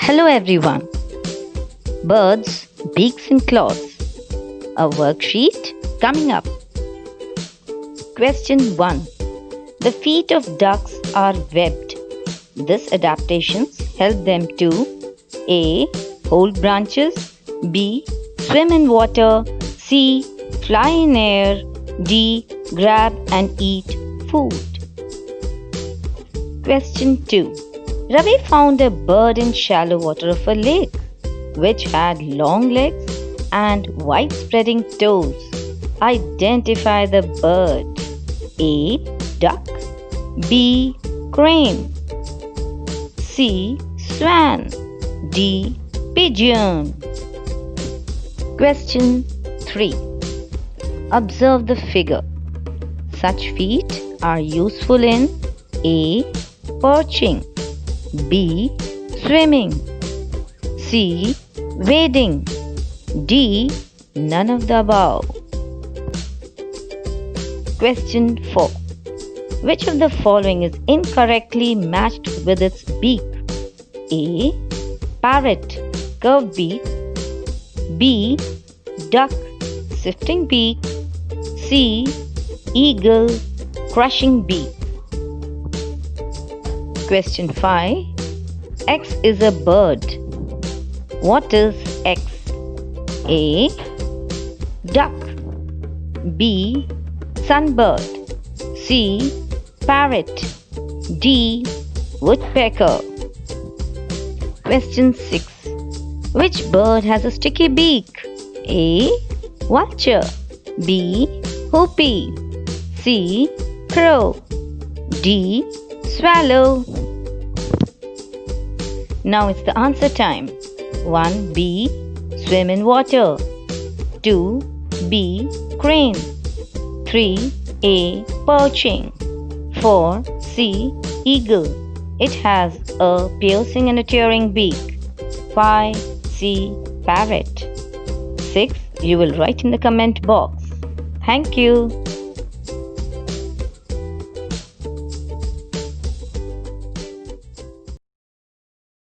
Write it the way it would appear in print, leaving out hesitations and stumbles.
Hello everyone. Birds, beaks and claws. A worksheet coming up. Question 1. The feet of ducks are webbed. This adaptations help them to A. Hold branches, B. Swim in water, C. Fly in air, D. Grab and eat food. Question 2. Ravi found a bird in shallow water of a lake, which had long legs and wide spreading toes. Identify the bird. A. Duck, B. Crane, C. Swan, D. Pigeon. Question 3. Observe the figure. Such feet are useful in A. Perching, B. Swimming, C. Wading, D. None of the above. Question 4. Which of the following is incorrectly matched with its beak? A. Parrot, curved beak, B. Duck, sifting beak, C. Eagle, crushing beak. Question 5. X is a bird. What is X? A. Duck, B. Sunbird, C. Parrot, D. Woodpecker. Question 6. Which bird has a sticky beak? A. Vulture, B. Hoopie, C. Crow, D. Swallow. Now it's the answer time. 1. B. Swim in water, 2. B. Crane, 3. A. Perching, 4. C. Eagle. It has a piercing and a tearing beak. 5. C. Parrot. 6. You will write in the comment box. Thank you.